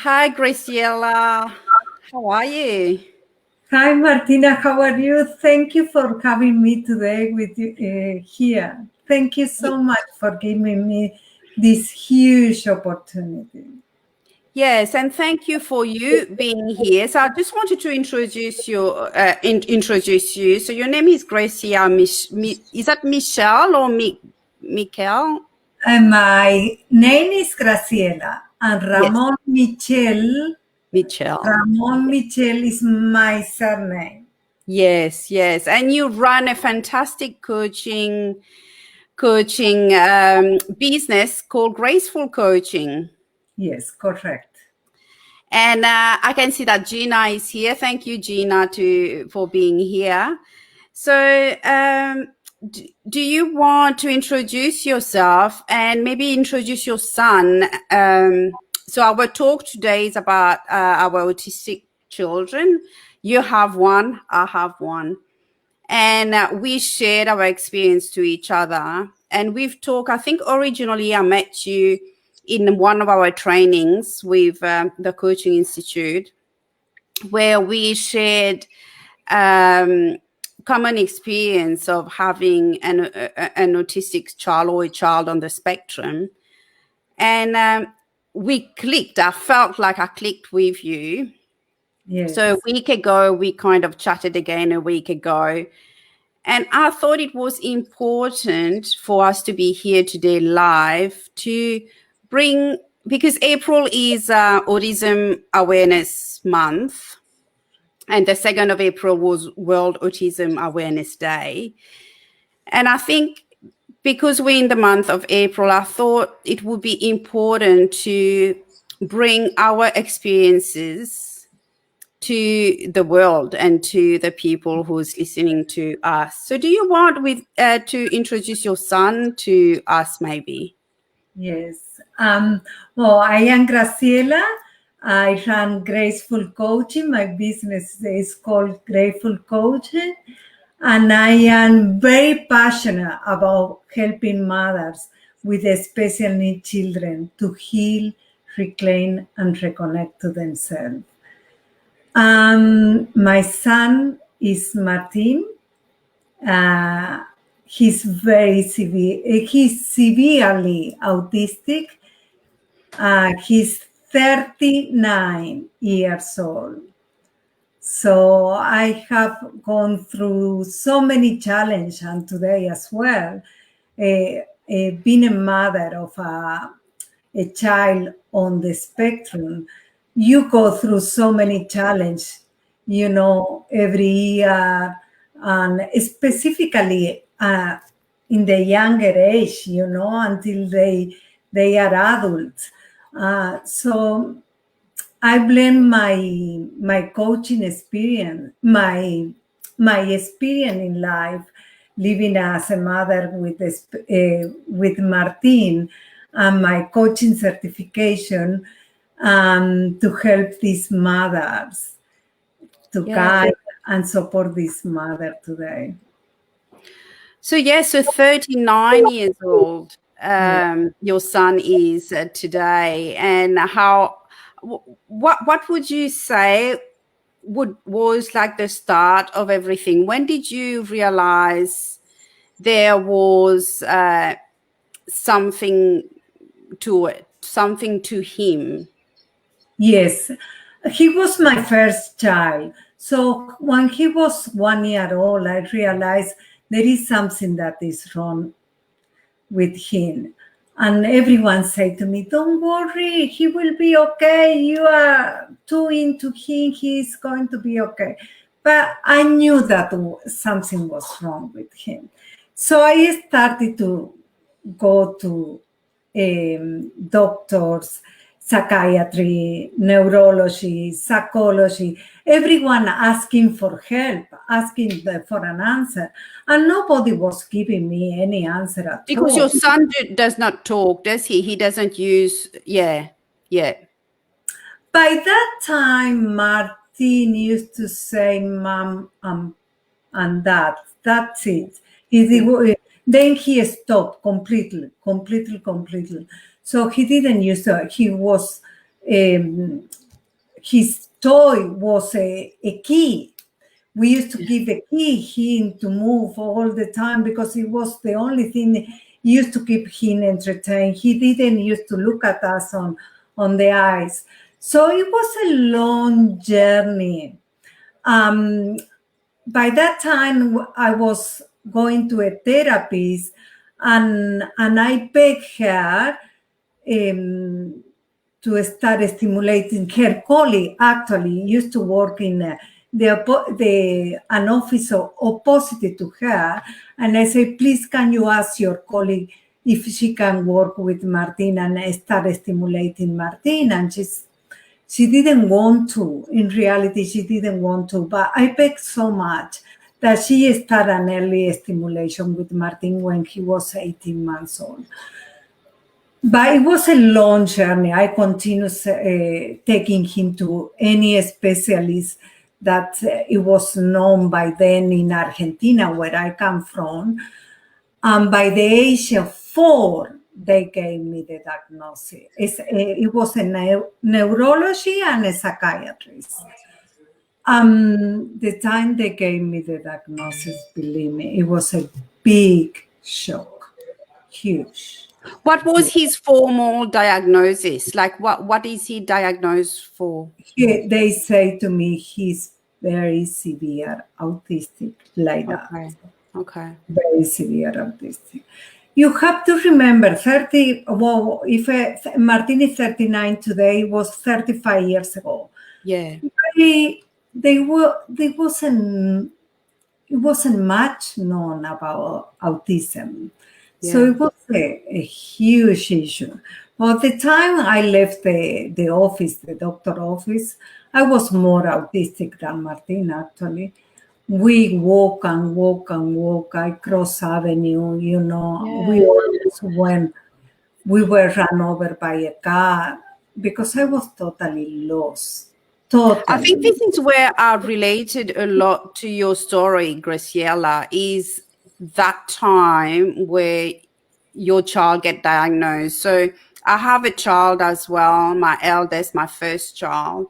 Hi, Graciela. How are you? Hi, Martina. How are you? Thank you for having me today with you here. Thank you so much for giving me this huge opportunity. Yes, and thank you for you being here. So I just wanted to introduce you. So your name is Gracia. Is that Michelle or Michael? My name is Graciela, and Yes, Michelle. Ramon Michel is my surname. Yes, yes, and you run a fantastic coaching business called Graceful Coaching. Yes, correct. And I can see that Gina is here. Thank you, Gina, for being here. So do you want to introduce yourself and maybe introduce your son? So our talk today is about our autistic children. You have one, I have one. And we shared our experience to each other. And we've talked, I think originally I met you in one of our trainings with the Coaching Institute, where we shared common experience of having an autistic child or a child on the spectrum. And we clicked. I felt like I clicked with you. Yes. So a week ago, we kind of chatted again a week ago. And I thought it was important for us to be here today live to bring, because April is Autism Awareness Month. And the 2nd of April was World Autism Awareness Day. And I think because we're in the month of April, I thought it would be important to bring our experiences to the world and to the people who's listening to us. So do you want to introduce your son to us maybe? Yes. Well, I am Graciela. I run Graceful Coaching. My business is called Graceful Coaching. And I am very passionate about helping mothers with special needs children to heal, reclaim, and reconnect to themselves. My son is Martin. He's very severe. He's severely autistic. He's 39 years old. So I have gone through so many challenges, and today as well, being a mother of a child on the spectrum, you go through so many challenges, every year, and specifically in the younger age, until they are adults. So I blend my coaching experience, my experience in life, living as a mother with Martin, and my coaching certification to help these mothers, to guide and support this mother today. So yes, so 39 years old your son is today, and what would you say was like the start of everything? When did you realize there was something to it, something to him? Yes, he was my first child. So when he was 1 year old, I realized there is something that is wrong with him. And everyone said to me, don't worry, he will be okay. You are too into him, he's going to be okay. But I knew that something was wrong with him. So I started to go to doctors, psychiatry, neurology, psychology, everyone asking for help, asking for an answer. And nobody was giving me any answer at all. Because your son does not talk, does he? He doesn't use, yeah. By that time, Martin used to say mom and dad. That's it. Then he stopped completely. So he didn't use it. He was um, his toy was a key. We used to give a key him to move all the time because it was the only thing used to keep him entertained. He didn't used to look at us on the eyes. So it was a long journey. Um, by that time, I was going to a therapist, and I begged her um, to start stimulating her colleague. Actually, used to work in an office opposite to her, and I said, please, can you ask your colleague if she can work with Martin and start stimulating Martin? And she didn't want to. In reality, she didn't want to. But I begged so much that she started an early stimulation with Martin when he was 18 months old. But it was a long journey. I continued taking him to any specialist that it was known by then in Argentina, where I come from. And by the age of 4, they gave me the diagnosis. It was a neurology and a psychiatrist. The time they gave me the diagnosis, believe me, it was a big shock, huge. What was his formal diagnosis? Like, what is he diagnosed for? They say to me he's very severe autistic, like that. Okay. Very severe autistic. You have to remember 30, well, if Martin is 39 today, it was 35 years ago. Yeah. Really, it wasn't much known about autism. Yeah. So it was a huge issue. By the time I left the office, the doctor office, I was more autistic than Martin, actually. We walk and walk and walk. I cross avenue, you know. Yeah. We always went. We were run over by a car because I was totally lost. Totally. I think this is where I related a lot to your story, Graciela, is that time where your child get diagnosed. So I have a child as well, my eldest, my first child.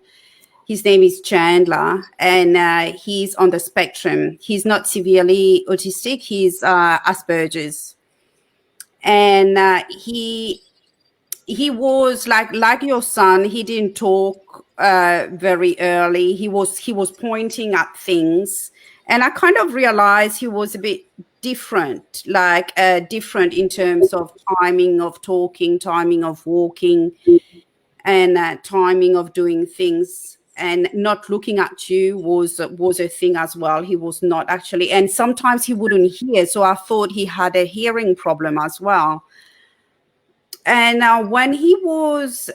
His name is Chandler, and he's on the spectrum. He's not severely autistic. He's Asperger's, and he was like your son. He didn't talk very early. He was pointing at things, and I kind of realized he was a bit different, different in terms of timing of talking, timing of walking, and timing of doing things. And not looking at you was a thing as well. He was not actually, and sometimes he wouldn't hear. So I thought he had a hearing problem as well. And when he was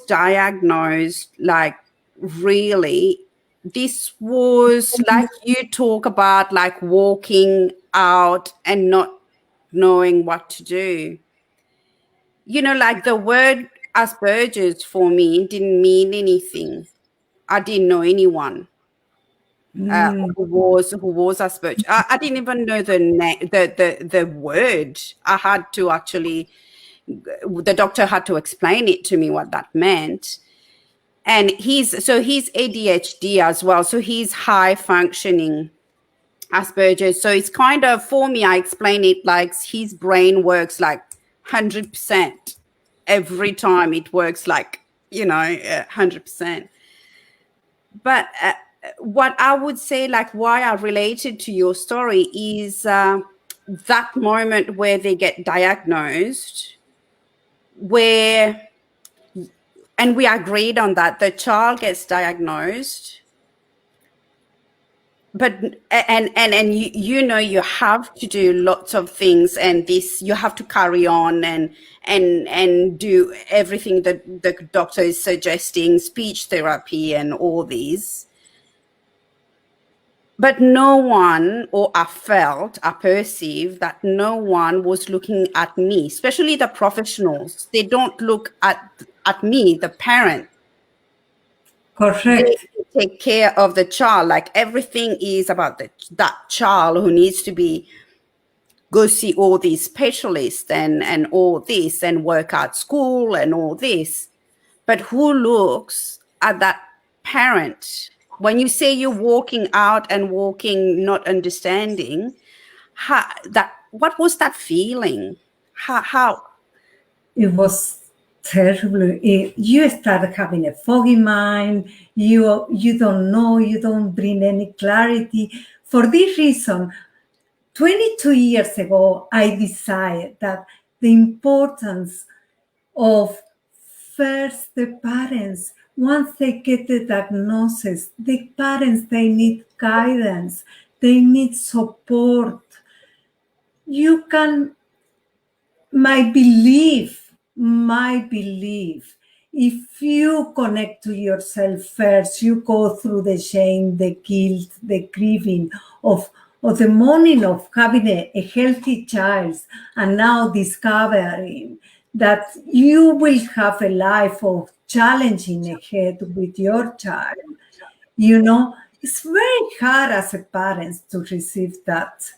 diagnosed, like, really, this was like you talk about, like, walking out and not knowing what to do. You know, like the word Asperger's for me didn't mean anything. I didn't know anyone who was Asperger's. I didn't even know the word. I had to actually, the doctor had to explain it to me what that meant. And he's ADHD as well. So he's high functioning Asperger's. So it's kind of, for me, I explain it like his brain works like 100%. Every time it works like, 100%. But what I would say, like, why I related to your story is that moment where they get diagnosed, and we agreed on that, the child gets diagnosed, but and you have to do lots of things, and this, you have to carry on and do everything that the doctor is suggesting, speech therapy and all these. But no one, or I perceived that no one was looking at me, especially the professionals. They don't look at me, the parent. Correct. They take care of the child. Like, everything is about that child who needs to go see all these specialists and all this, and work at school and all this. but who looks at that parent? When you say you're walking out and walking not understanding, what was that feeling? How It was terrible. You start having a foggy mind. You don't know. You don't bring any clarity. For this reason, 22 years ago, I decided that the importance of first the parents, once they get the diagnosis, the parents, they need guidance, they need support. You can, my belief, if you connect to yourself first, you go through the shame, the guilt, the grieving of the morning of having a healthy child, and now discovering that you will have a life of challenging ahead with your child. It's very hard as a parent to receive that,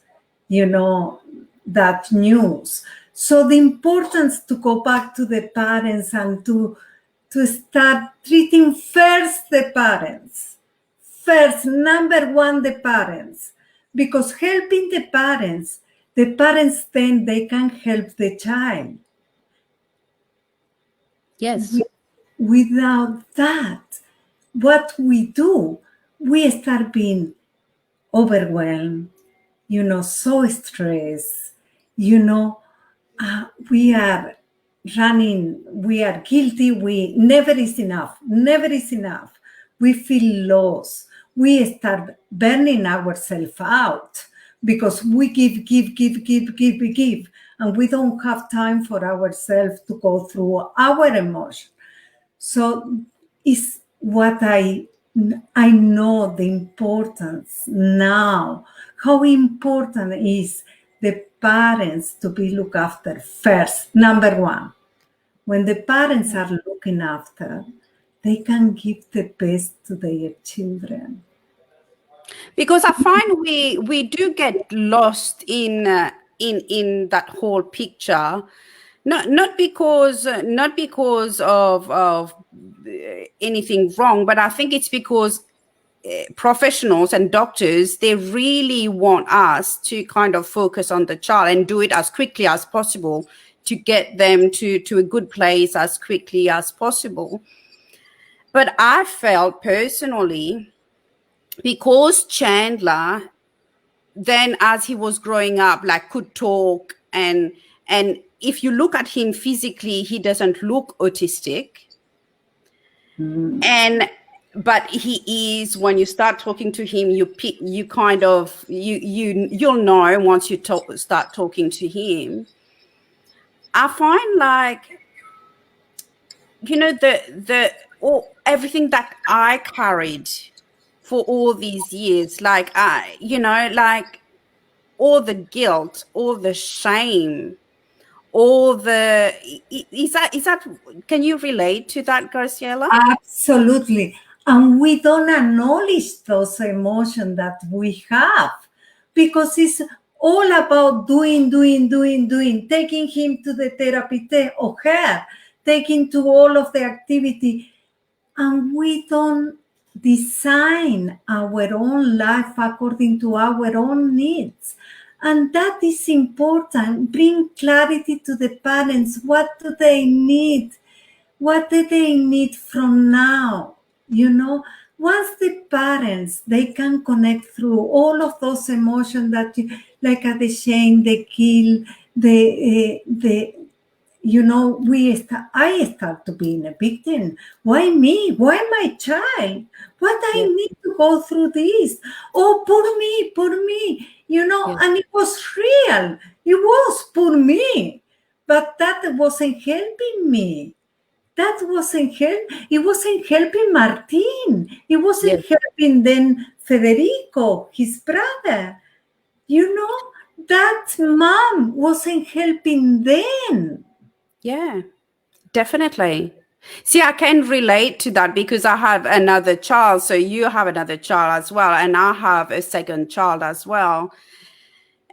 that news. So the importance to go back to the parents and to start treating first the parents. First, number one, the parents. Because helping the parents then they can help the child. yes. Without that, what we do, we start being overwhelmed, so stressed, we are running, we are guilty, we never is enough, never is enough. We feel lost. We start burning ourselves out because we give, and we don't have time for ourselves to go through our emotions. So it's what I know the importance now, how important is the parents to be looked after first, number one. When the parents are looking after, they can give the best to their children. Because I find we do get lost in that whole picture, not because of anything wrong, but I think it's because professionals and doctors, they really want us to kind of focus on the child and do it as quickly as possible to get them to a good place as quickly as possible. But I felt personally, because Chandler then, as he was growing up, like, could talk, and if you look at him physically, he doesn't look autistic. But he is, when you start talking to him, you'll know once you start talking to him. I find, like, everything that I carried for all these years, like, all the guilt, all the shame, all the is that can you relate to that, Graciela? Absolutely. And we don't acknowledge those emotions that we have because it's all about doing, taking him to the therapy or her, taking to all of the activity. And we don't design our own life according to our own needs. And that is important. Bring clarity to the parents. What do they need? What do they need from now? Once the parents, they can connect through all of those emotions that like the shame, the guilt, I start to be a victim. Why me? Why my child? What I need to go through this? Oh, poor me. And it was real. It was poor me. But that wasn't helping me. That wasn't it wasn't helping Martin. It wasn't helping then Federico, his brother. That mom wasn't helping them. Yeah, definitely. See, I can relate to that because I have another child. So you have another child as well, and I have a second child as well.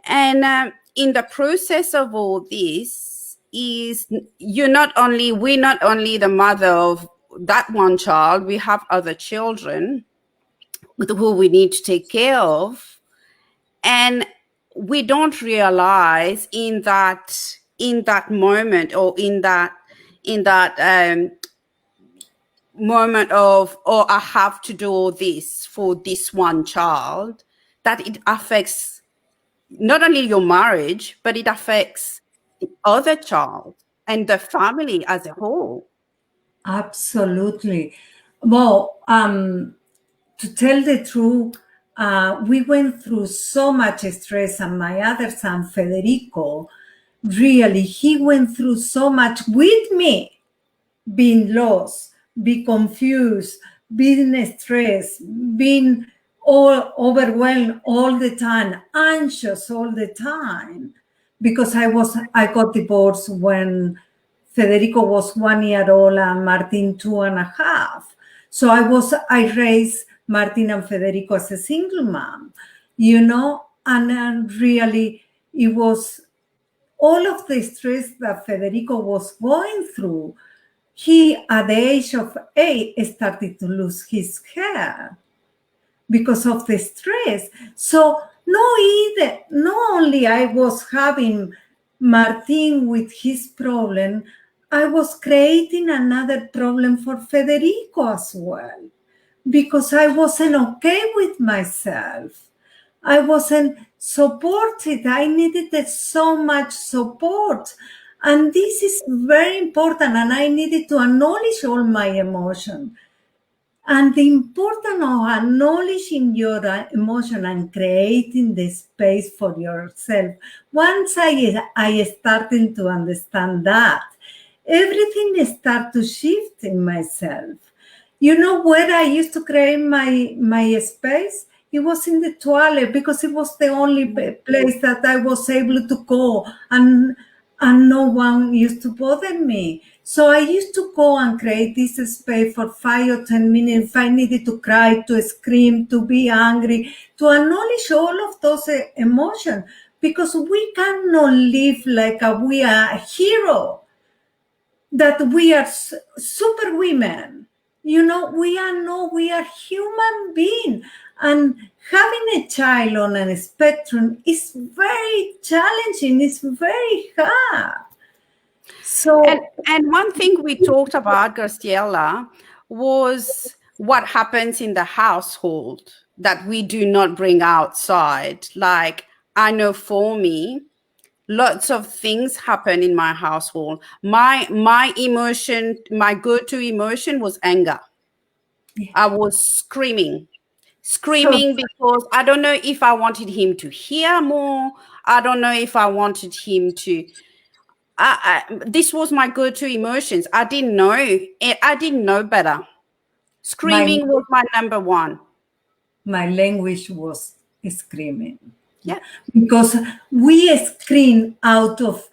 And in the process of all this, we're not only the mother of that one child, we have other children who we need to take care of, and we don't realize in that moment, or in that moment of, oh, I have to do all this for this one child, that it affects not only your marriage, but it affects the other child and the family as a whole. Absolutely. Well, to tell the truth, we went through so much stress, and my other son, Federico, really, he went through so much with me, being lost, be confused, being stressed, being all overwhelmed all the time, anxious all the time, because I got divorced when Federico was 1 year old and Martin 2.5. So I raised Martin and Federico as a single mom, and really it was all of the stress that Federico was going through. He, at the age of 8, started to lose his hair because of the stress. So not only I was having Martin with his problem, I was creating another problem for Federico as well, because I wasn't okay with myself. I wasn't supported. I needed so much support. And this is very important. And I needed to acknowledge all my emotion. And the importance of acknowledging your emotion and creating the space for yourself. Once I started to understand that, everything started to shift in myself. You know where I used to create my space? It was in the toilet, because it was the only place that I was able to go, and no one used to bother me. So I used to go and create this space for 5 or 10 minutes. If I needed to cry, to scream, to be angry, to acknowledge all of those emotions, because we cannot live like we are a hero, that we are super women. We are human beings. And having a child on a spectrum is very challenging. It's very hard. So, And one thing we talked about, Graciela, was what happens in the household that we do not bring outside. Like, I know for me, lots of things happen in my household. My emotion, my go-to emotion was anger. I was so screaming because I don't know if I wanted him to hear more. I don't know if I wanted him to. This was my go-to emotions. I didn't know. I didn't know better. my Screaming was my number one. my language was screaming, Yeah. because we scream out of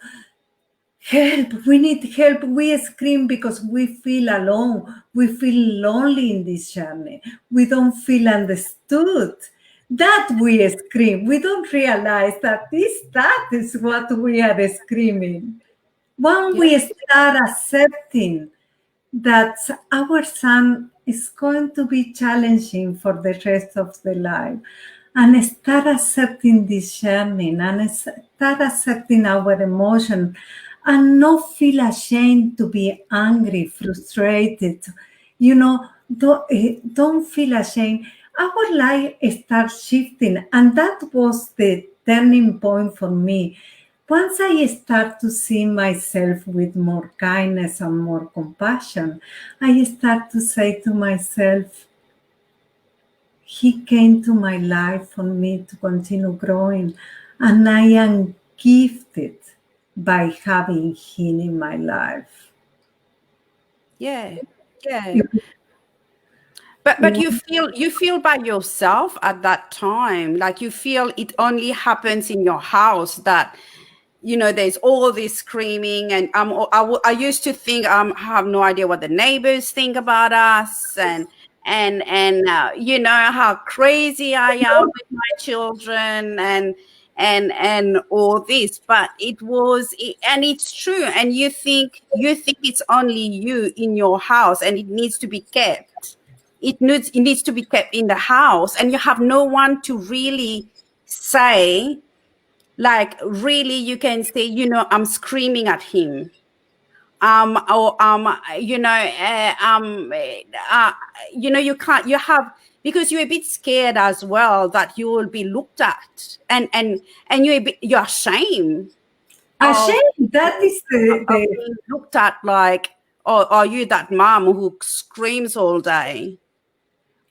help. We need help. We scream because we feel alone. We feel lonely in this journey. We don't feel understood. That we scream. We don't realize that is what we are screaming. When Yeah. we start accepting that our son is going to be challenging for the rest of the life, and start accepting this journey, and start accepting our emotion, and not feel ashamed to be angry, frustrated, don't feel ashamed. Our life starts shifting, and that was the turning point for me. Once I start to see myself with more kindness and more compassion, I start to say to myself, he came to my life for me to continue growing, and I am gifted by having him in my life. Yeah. Yeah. But you feel by yourself at that time, like you feel it only happens in your house, that there's all this screaming, and I used to think I have no idea what the neighbors think about us, and how crazy I am with my children, and all this. But it was, and it's true. And you think it's only you in your house, and it needs to be kept. It needs to be kept in the house, and you have no one to really say, like, really, you can say, I'm screaming at him, or you can't, you have, because you're a bit scared as well that you will be looked at, and you're ashamed of Ashamed. That is the being looked at, like, oh, are you that mom who screams all day?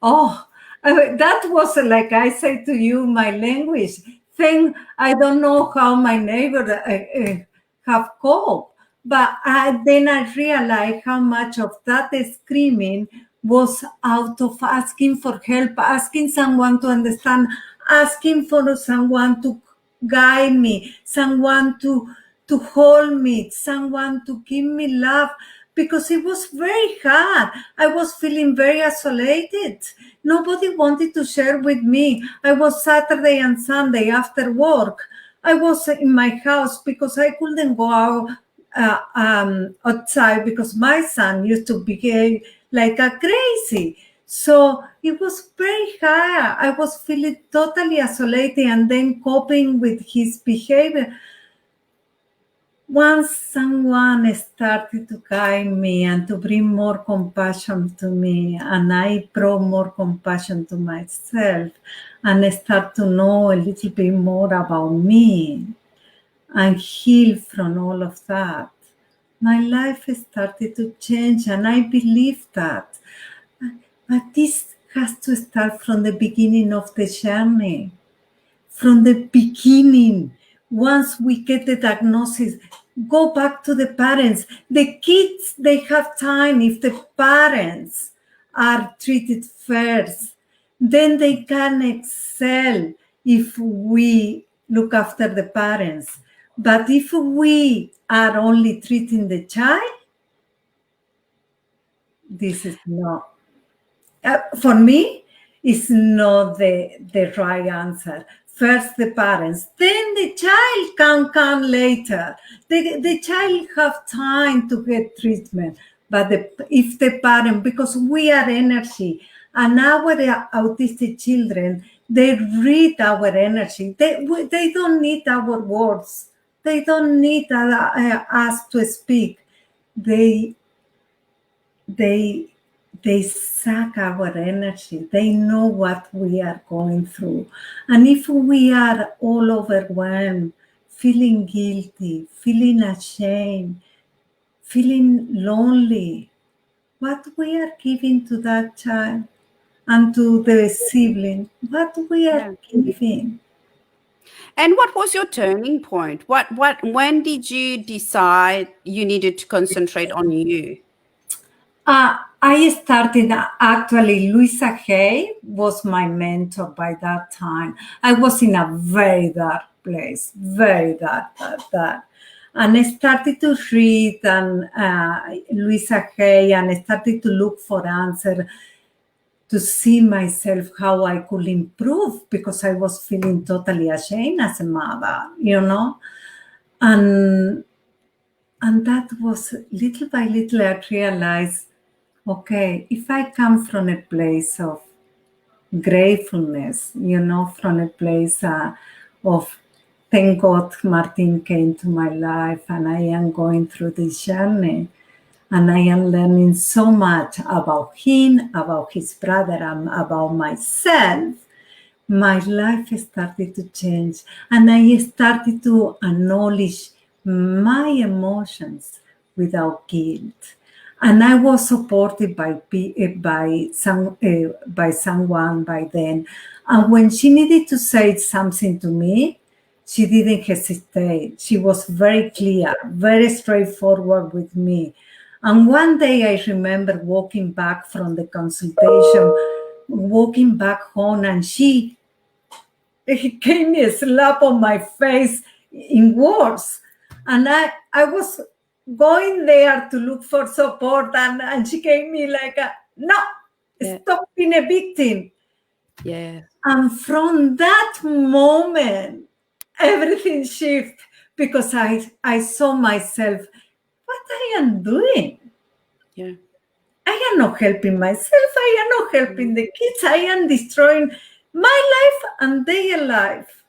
Oh, that was like I say to you, my language thing. I don't know how my neighbor have coped, but then I realized how much of that screaming was out of asking for help, asking someone to understand, asking for someone to guide me, someone to hold me, someone to give me love, because it was very hard. I was feeling very isolated. Nobody wanted to share with me. I was Saturday and Sunday after work. I was in my house because I couldn't go out outside because my son used to behave like a crazy. So it was very hard. I was feeling totally isolated and then coping with his behavior. Once someone started to guide me and to bring more compassion to me, and I brought more compassion to myself and start to know a little bit more about me and heal from all of that, my life started to change, and I believe that. But this has to start from the beginning of the journey. From the beginning, once we get the diagnosis, go back to the parents. The kids, they have time if the parents are treated first. Then they can excel if we look after the parents. But if we are only treating the child, this is not, for me, it's not the right answer. First the parents, then the child can come later. The child have time to get treatment. But if the parent, because we are energy, and our autistic children, they read our energy. They don't need our words. They don't need us to speak. They they they suck our energy. They know what we are going through. And if we are all overwhelmed, feeling guilty, feeling ashamed, feeling lonely, what we are giving to that child and to the sibling, what we are giving. And what was your turning point? When did you decide you needed to concentrate on you? I started actually, Louisa Hay was my mentor by that time. I was in a very dark place, very dark. And I started to read and Louisa Hay, and I started to look for answers to see myself how I could improve, because I was feeling totally ashamed as a mother, And that was little by little I realized, okay, if I come from a place of gratefulness, from a place of thank God Martin came to my life and I am going through this journey and I am learning so much about him, about his brother, and about myself, my life started to change and I started to acknowledge my emotions without guilt. And I was supported by someone by then. And when she needed to say something to me, she didn't hesitate. She was very clear, very straightforward with me. And one day I remember walking back from the consultation, walking back home, and she gave me a slap on my face in words. And I was going there to look for support, and she gave me like no, stop being a victim. Yeah. And from that moment, everything shift because I saw myself, what I am doing. Yeah. I am not helping myself. I am not helping the kids. I am destroying my life and their life.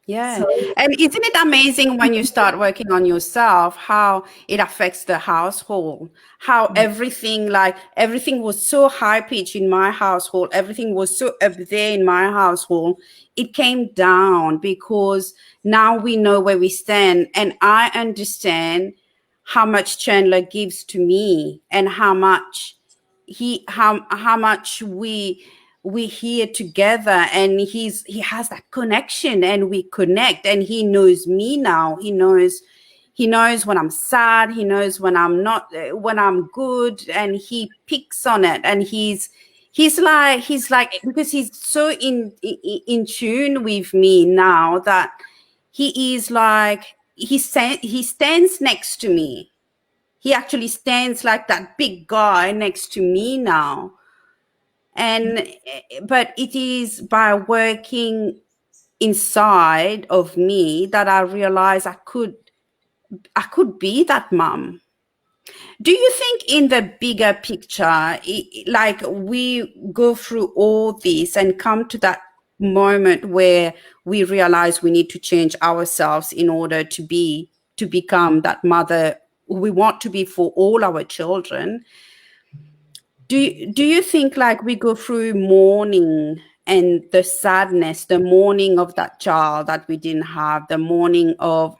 Yeah. So, And isn't it amazing when you start working on yourself, how it affects the household? How everything was so high pitched in my household, everything was so up there in my household. It came down because now we know where we stand. And I understand how much Chandler gives to me and how much how much we here together, and he has that connection, and we connect, and he knows me now. He knows when I'm sad, he knows when I'm not, when I'm good, and he picks on it. And he's like because he's so in tune with me now, that he is like he stands next to me. He actually stands like that big guy next to me now. And but it is by working inside of me that I realized I could be that mom. Do you think in the bigger picture, like we go through all this and come to that moment where we realize we need to change ourselves in order to become that mother we want to be for all our children? Do you think like we go through mourning and the sadness, the mourning of that child that we didn't have, the mourning of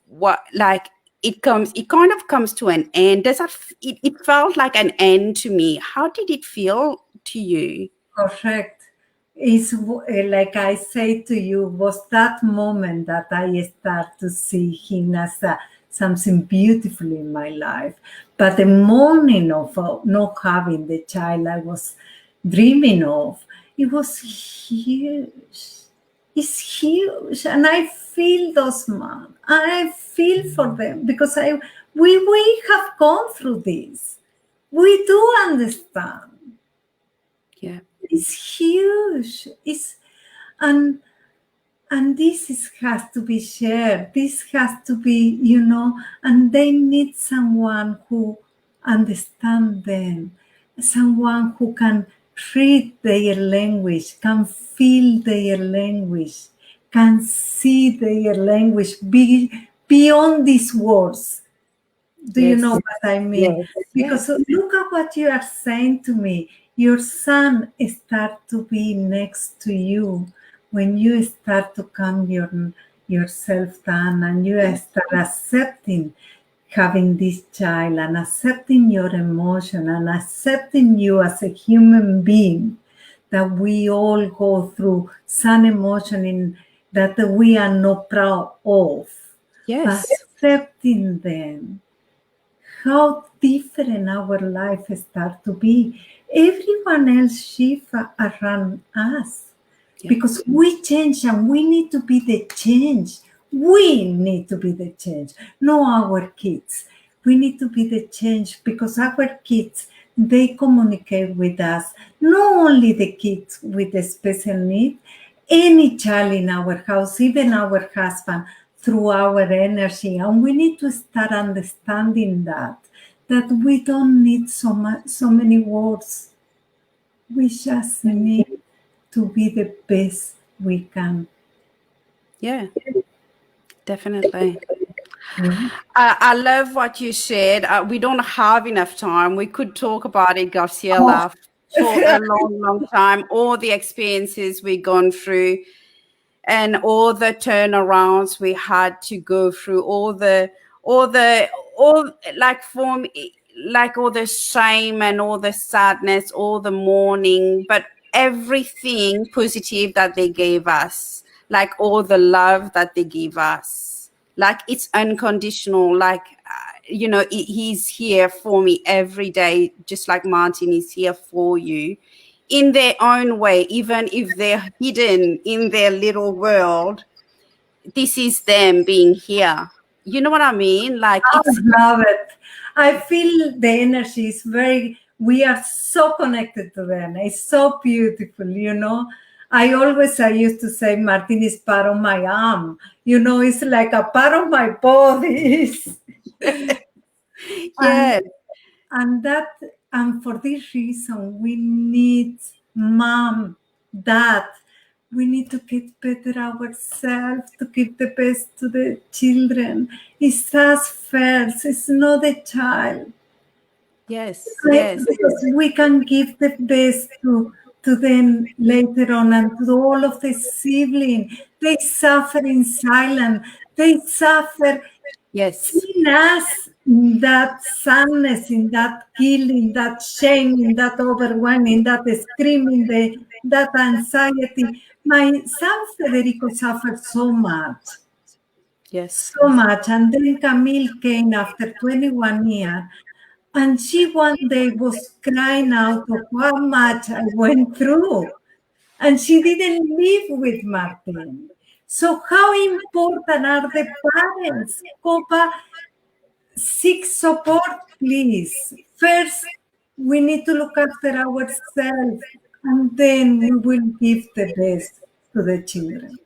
what, like it kind of comes to an end? It felt like an end to me. How did it feel to you? correct. Is like I say to you, was that moment that I start to see him as something beautiful in my life. But the morning of not having the child I was dreaming of, it was huge. It's huge, and I feel those moms. I feel for them because we have gone through this. We do understand. Yeah. It's huge. It's and and has to be shared. This has to be, and they need someone who understands them, someone who can read their language, can feel their language, can see their language beyond these words. Do you know Yes. what I mean? Yes. Because Yes. look at what you are saying to me. Your son start to be next to you when you start to calm yourself down and you start accepting having this child and accepting your emotion and accepting you as a human being, that we all go through some emotion that we are not proud of, but Yes. accepting them, how different our life start to be. Everyone else shift around us Yeah. because we change and we need to be the change. We need to be the change, not our kids. We need to be the change because our kids, they communicate with us. Not only the kids with a special need, any child in our house, even our husband, through our energy. And we need to start understanding that we don't need so many words. We just need to be the best we can. Yeah. Definitely. Mhm. I love what you shared. We don't have enough time. We could talk about it, Oh, Graciela, for a long, long time. All the experiences we've gone through and all the turnarounds we had to go through, all the, all like for me, like all the shame and all the sadness, all the mourning, but everything positive that they gave us, like all the love that they give us, like it's unconditional. Like he's here for me every day, just like Martin is here for you in their own way, even if they're hidden in their little world. This is them being here. You know what I mean? Like I it's love it. I feel the energy is we are so connected to them. It's so beautiful, I used to say Martin is part of my arm. It's like a part of my body. and Yeah. and that and for this reason we need mom, dad. We need to get better ourselves to give the best to the children. It's us first, it's not the child. Yes. Yes. Because we can give the best to them later on, and to all of the siblings. They suffer in silence. They suffer Yes. in us, in that sadness, in that guilt, in that shame, in that overwhelm, in that screaming, that anxiety. My son Federico suffered so much, Yes. so much. And then Camille came after 21 years. And she one day was crying out of how much I went through. And she didn't live with Martin. So how important are the parents? Copa, seek support, please. First, we need to look after ourselves, and then we will give the best to the children.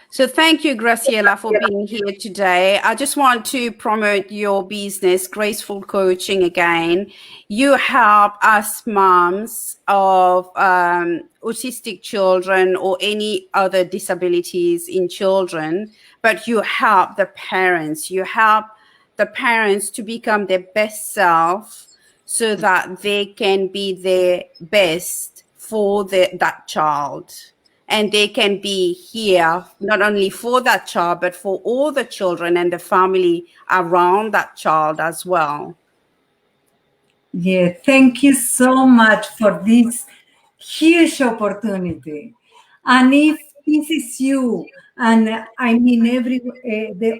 So thank you, Graciela, for being here today. I just want to promote your business, Graceful Coaching, again. You help us moms of autistic children or any other disabilities in children, but you help the parents. You help the parents to become their best self so that they can be their best for that child. And they can be here not only for that child, but for all the children and the family around that child as well. Yeah, thank you so much for this huge opportunity. And if this is you, and I mean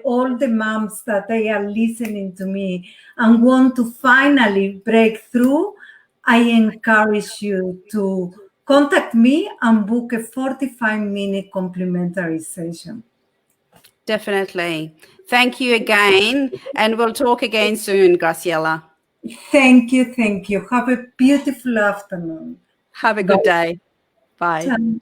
all the moms that they are listening to me and want to finally break through, I encourage you to contact me and book a 45-minute complimentary session. Definitely. Thank you again. And we'll talk again soon, Graciela. Thank you, thank you. Have a beautiful afternoon. Have a Bye. good day. Bye. Ciao.